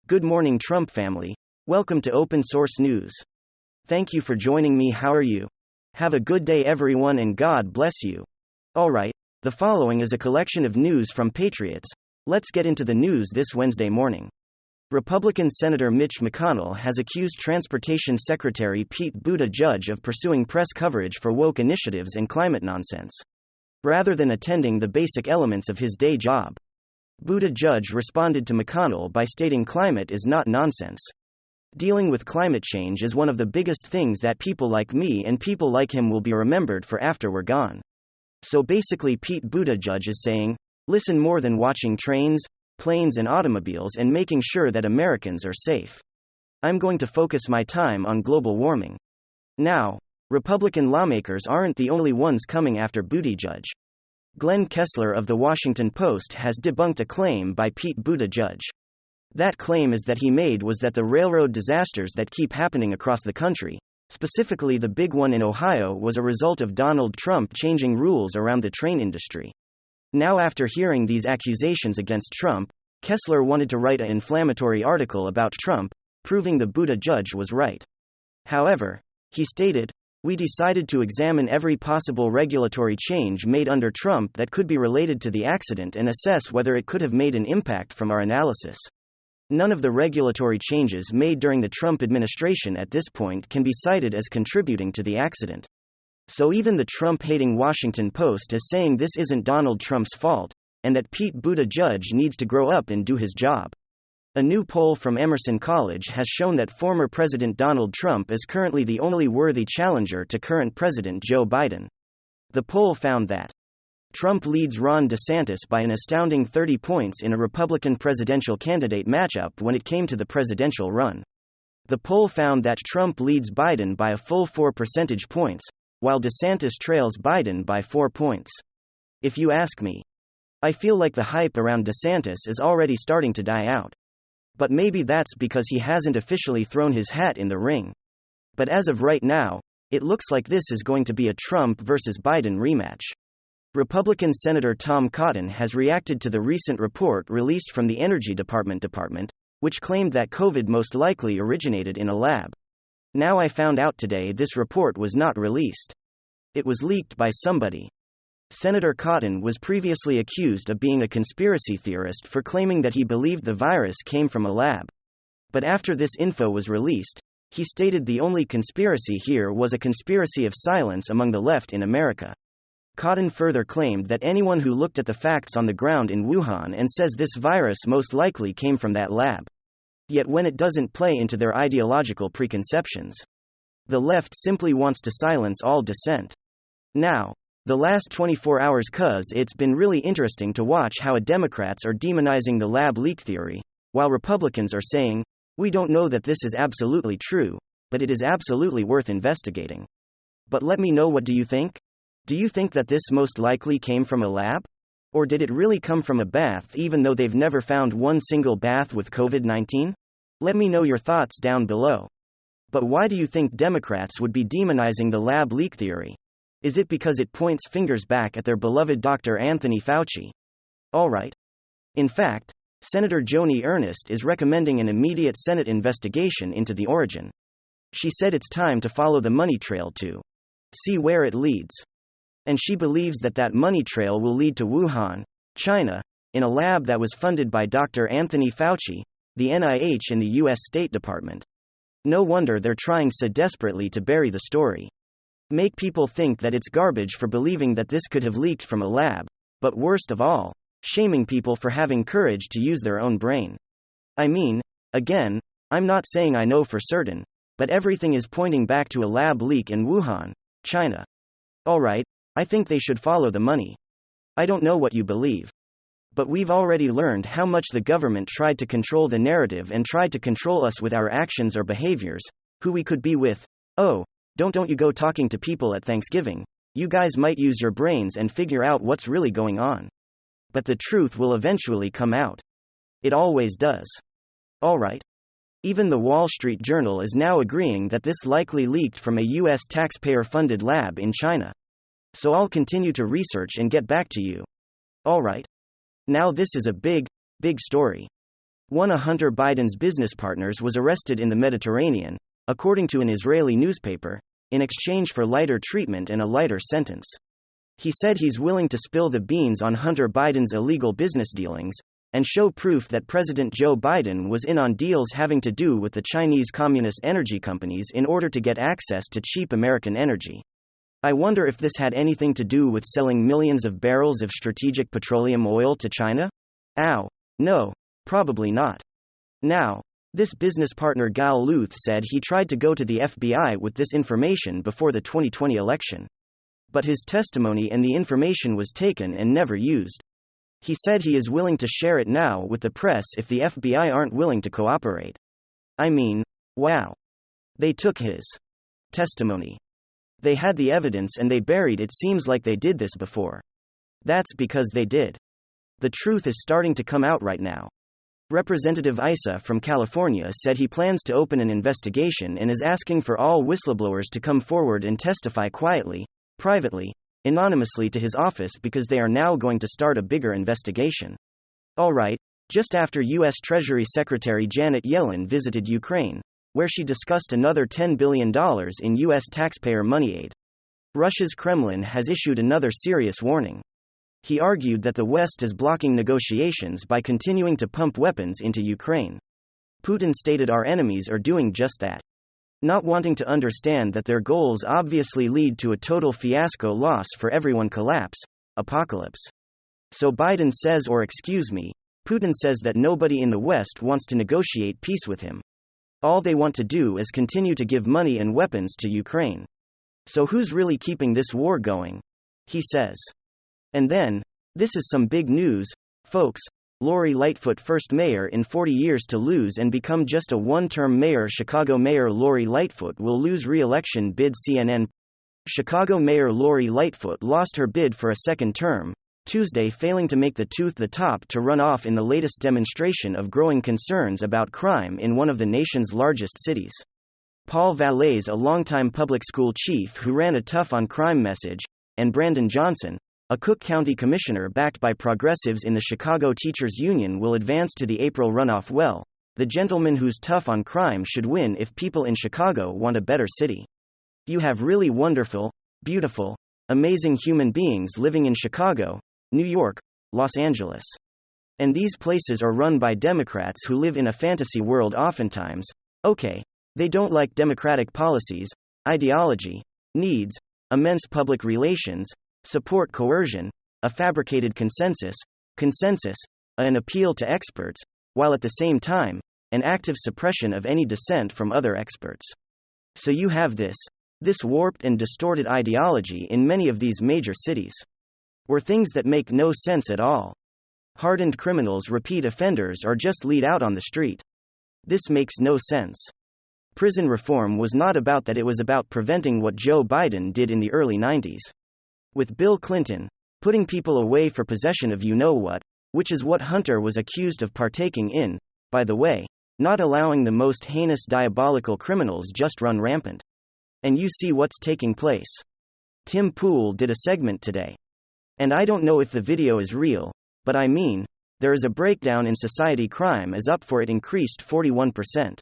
Good morning, Trump family. Welcome to Open Source News. Thank you for joining me. How are you? Have a good day, everyone, and God bless you. Alright, the following is a collection of news from Patriots. Let's get into the news this Wednesday morning. Republican Senator Mitch McConnell has accused Transportation Secretary Pete Buttigieg of pursuing press coverage for woke initiatives and climate nonsense, rather than attending the basic elements of his day job. Buttigieg responded to McConnell by stating climate is not nonsense. Dealing with climate change is one of the biggest things that people like me and people like him will be remembered for after we're gone. So basically, Pete Buttigieg is saying, listen more than watching trains, planes, and automobiles and making sure that Americans are safe. I'm going to focus my time on global warming. Now, Republican lawmakers aren't the only ones coming after Buttigieg. Glenn Kessler of The Washington Post has debunked a claim by Pete Buttigieg. That claim is that he made was that the railroad disasters that keep happening across the country, specifically the big one in Ohio, was a result of Donald Trump changing rules around the train industry. Now, after hearing these accusations against Trump, Kessler wanted to write an inflammatory article about Trump, proving the Buttigieg was right. However, he stated, "We decided to examine every possible regulatory change made under Trump that could be related to the accident and assess whether it could have made an impact from our analysis. None of the regulatory changes made during the Trump administration at this point can be cited as contributing to the accident." So even the Trump-hating Washington Post is saying this isn't Donald Trump's fault, and that Pete Buttigieg needs to grow up and do his job. A new poll from Emerson College has shown that former President Donald Trump is currently the only worthy challenger to current President Joe Biden. The poll found that Trump leads Ron DeSantis by an astounding 30 points in a Republican presidential candidate matchup when it came to the presidential run. The poll found that Trump leads Biden by a full 4 percentage points, while DeSantis trails Biden by 4 points. If you ask me, I feel like the hype around DeSantis is already starting to die out. But maybe that's because he hasn't officially thrown his hat in the ring. But as of right now, it looks like this is going to be a Trump versus Biden rematch. Republican Senator Tom Cotton has reacted to the recent report released from the Energy Department, which claimed that COVID most likely originated in a lab. Now I found out today this report was not released. It was leaked by somebody. Senator Cotton was previously accused of being a conspiracy theorist for claiming that he believed the virus came from a lab. But after this info was released, he stated the only conspiracy here was a conspiracy of silence among the left in America. Cotton further claimed that anyone who looked at the facts on the ground in Wuhan and says this virus most likely came from that lab. Yet when it doesn't play into their ideological preconceptions, the left simply wants to silence all dissent. Now, the last 24 hours, cuz it's been really interesting to watch how Democrats are demonizing the lab leak theory, while Republicans are saying, we don't know that this is absolutely true, but it is absolutely worth investigating. But let me know, what do you think? Do you think that this most likely came from a lab? Or did it really come from a bath, even though they've never found one single bath with COVID-19? Let me know your thoughts down below. But why do you think Democrats would be demonizing the lab leak theory? Is it because it points fingers back at their beloved Dr. Anthony Fauci? Alright. In fact, Senator Joni Ernst is recommending an immediate Senate investigation into the origin. She said it's time to follow the money trail to see where it leads. And she believes that that money trail will lead to Wuhan, China, in a lab that was funded by Dr. Anthony Fauci, the NIH, and the U.S. State Department. No wonder they're trying so desperately to bury the story. Make people think that it's garbage for believing that this could have leaked from a lab, but worst of all, shaming people for having courage to use their own brain. I mean, again, I'm not saying I know for certain, but everything is pointing back to a lab leak in Wuhan, China. Alright, I think they should follow the money. I don't know what you believe. But we've already learned how much the government tried to control the narrative and tried to control us with our actions or behaviors, who we could be with. Oh, don't you go talking to people at Thanksgiving. You guys might use your brains and figure out what's really going on. But the truth will eventually come out. It always does. Alright. Even the Wall Street Journal is now agreeing that this likely leaked from a US taxpayer-funded lab in China. So I'll continue to research and get back to you. Alright. Now this is a big story. One of Hunter Biden's business partners was arrested in the Mediterranean, according to an Israeli newspaper, in exchange for lighter treatment and a lighter sentence. He said he's willing to spill the beans on Hunter Biden's illegal business dealings, and show proof that President Joe Biden was in on deals having to do with the Chinese Communist energy companies in order to get access to cheap American energy. I wonder if this had anything to do with selling millions of barrels of strategic petroleum oil to China? Ow. No, probably not. Now, this business partner Gal Luth said he tried to go to the FBI with this information before the 2020 election. But his testimony and the information was taken and never used. He said he is willing to share it now with the press if the FBI aren't willing to cooperate. I mean, wow. They took his testimony. They had the evidence and they buried it. Seems like they did this before. That's because they did. The truth is starting to come out right now. Representative Issa from California said he plans to open an investigation and is asking for all whistleblowers to come forward and testify quietly, privately, anonymously to his office because they are now going to start a bigger investigation. All right, just after U.S. Treasury Secretary Janet Yellen visited Ukraine, where she discussed another $10 billion in U.S. taxpayer money aid, Russia's Kremlin has issued another serious warning. He argued that the West is blocking negotiations by continuing to pump weapons into Ukraine. Putin stated our enemies are doing just that. Not wanting to understand that their goals obviously lead to a total fiasco, loss for everyone, collapse, apocalypse. So Biden says, or excuse me, Putin says that nobody in the West wants to negotiate peace with him. All they want to do is continue to give money and weapons to Ukraine. So who's really keeping this war going? He says. And then, this is some big news, folks. Lori Lightfoot, first mayor in 40 years to lose and become just a one-term mayor. Chicago Mayor Lori Lightfoot will lose re-election bid. CNN. Chicago Mayor Lori Lightfoot lost her bid for a second term Tuesday, failing to make the top to run off in the latest demonstration of growing concerns about crime in one of the nation's largest cities. Paul Valais, a longtime public school chief who ran a tough on crime message, and Brandon Johnson, a Cook County commissioner backed by progressives in the Chicago Teachers Union, will advance to the April runoff. Well, the gentleman who's tough on crime should win if people in Chicago want a better city. You have really wonderful, beautiful, amazing human beings living in Chicago, New York, Los Angeles. And these places are run by Democrats who live in a fantasy world oftentimes. Okay, they don't like democratic policies, ideology, needs, immense public relations, support coercion, a fabricated consensus, an appeal to experts, while at the same time, an active suppression of any dissent from other experts. So you have this warped and distorted ideology in many of these major cities. Where things that make no sense at all. Hardened criminals, repeat offenders, are just lead out on the street. This makes no sense. Prison reform was not about that, it was about preventing what Joe Biden did in the early 90s. With Bill Clinton, putting people away for possession of you-know-what, which is what Hunter was accused of partaking in, by the way, not allowing the most heinous diabolical criminals just run rampant. And you see what's taking place. Tim Pool did a segment today. And I don't know if the video is real, but I mean, there is a breakdown in society. Crime is up for it, increased 41%.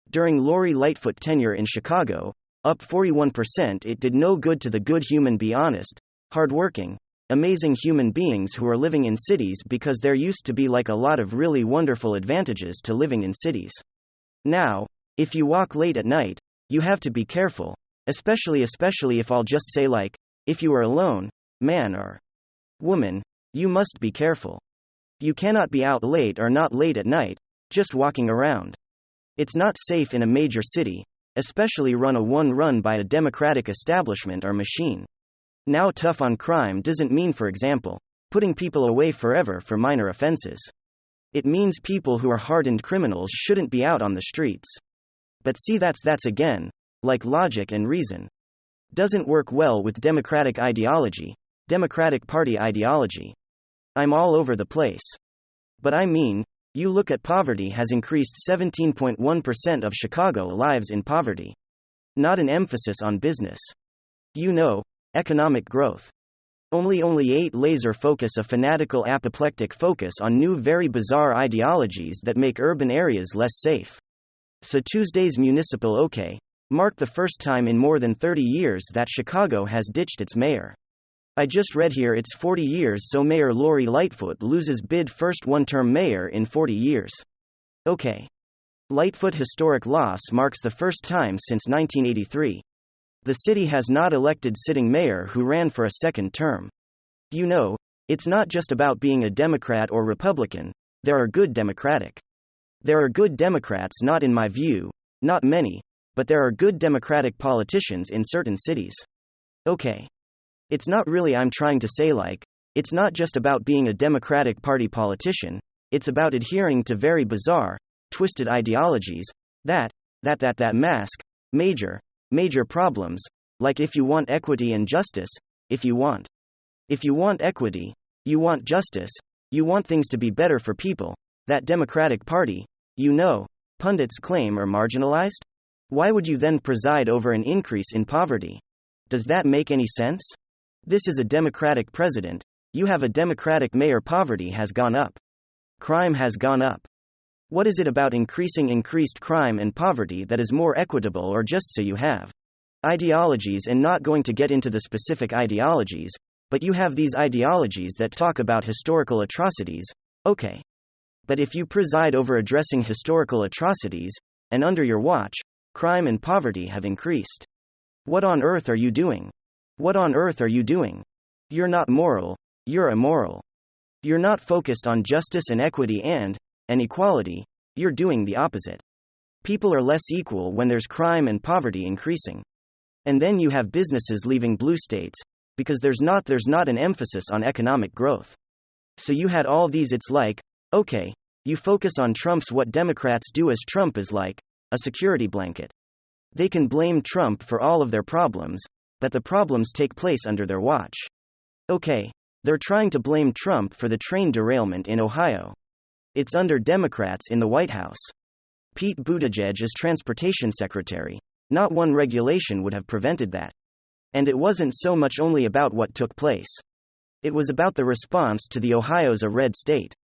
During Lori Lightfoot tenure in Chicago, up 41%. It did no good to the good human, be honest, hardworking, amazing human beings who are living in cities, because there used to be like a lot of really wonderful advantages to living in cities. Now, if you walk late at night, you have to be careful, especially if I'll just say, like, if you are alone, man or woman, you must be careful. You cannot be out late or not late at night, just walking around. It's not safe in a major city, especially run by a democratic establishment or machine. Now, tough on crime doesn't mean, for example, putting people away forever for minor offenses. It means people who are hardened criminals shouldn't be out on the streets. But see, that's again, like logic and reason. Doesn't work well with Democratic ideology, Democratic Party ideology. I'm all over the place. But I mean, you look at poverty has increased. 17.1% of Chicago lives in poverty. Not an emphasis on business. You know, economic growth. Only 8 laser focus, a fanatical apoplectic focus on new very bizarre ideologies that make urban areas less safe. So Tuesday's municipal OK marked the first time in more than 30 years that Chicago has ditched its mayor. I just read here it's 40 years so Mayor Lori Lightfoot loses bid, first one-term mayor in 40 years. OK. Lightfoot historic loss marks the first time since 1983. The city has not elected sitting mayor who ran for a second term. You know, it's not just about being a Democrat or Republican, there are good Democratic. There are good Democrats, not in my view, not many, but there are good Democratic politicians in certain cities. Okay. It's not really, I'm trying to say, like, it's not just about being a Democratic Party politician, it's about adhering to very bizarre, twisted ideologies that mask major problems, like if you want equity and justice, if you want equity, you want justice, you want things to be better for people, that Democratic Party, you know, pundits claim are marginalized? Why would you then preside over an increase in poverty? Does that make any sense? This is a Democratic president, you have a Democratic mayor, poverty has gone up. Crime has gone up. What is it about increased crime and poverty that is more equitable, or just so you have ideologies, and not going to get into the specific ideologies, but you have these ideologies that talk about historical atrocities, okay. But if you preside over addressing historical atrocities, and under your watch, crime and poverty have increased. What on earth are you doing? What on earth are you doing? You're not moral, you're immoral. You're not focused on justice and equity and equality, you're doing the opposite. People are less equal when there's crime and poverty increasing. And then you have businesses leaving blue states, because there's not an emphasis on economic growth. So you had all these, it's like, okay, you focus on Trump's, what Democrats do as Trump is like a security blanket. They can blame Trump for all of their problems, but the problems take place under their watch. Okay, they're trying to blame Trump for the train derailment in Ohio. It's under Democrats in the White House. Pete Buttigieg is transportation secretary. Not one regulation would have prevented that. And it wasn't so much only about what took place. It was about the response to the Ohio's a red state.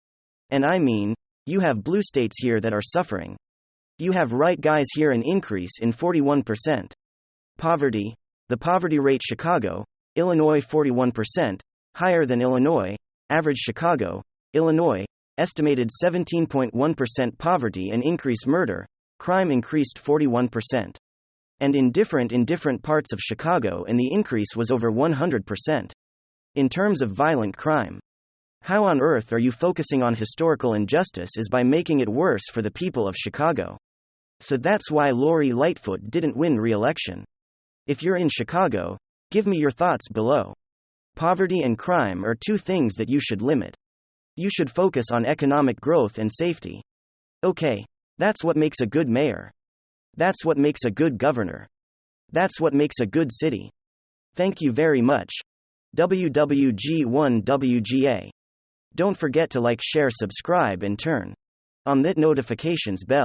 And I mean, you have blue states here that are suffering. You have right guys here, an increase in 41%. Poverty, the poverty rate Chicago, Illinois 41%, higher than Illinois, average Chicago, Illinois, estimated 17.1% poverty and increase murder, crime increased 41%. And in different parts of Chicago, and the increase was over 100%. In terms of violent crime. How on earth are you focusing on historical injustice is by making it worse for the people of Chicago. So that's why Lori Lightfoot didn't win re-election. If you're in Chicago, give me your thoughts below. Poverty and crime are two things that you should limit. You should focus on economic growth and safety. Okay, that's what makes a good mayor. That's what makes a good governor. That's what makes a good city. Thank you very much. WWG1WGA. Don't forget to like, share, subscribe, and turn on that notifications bell.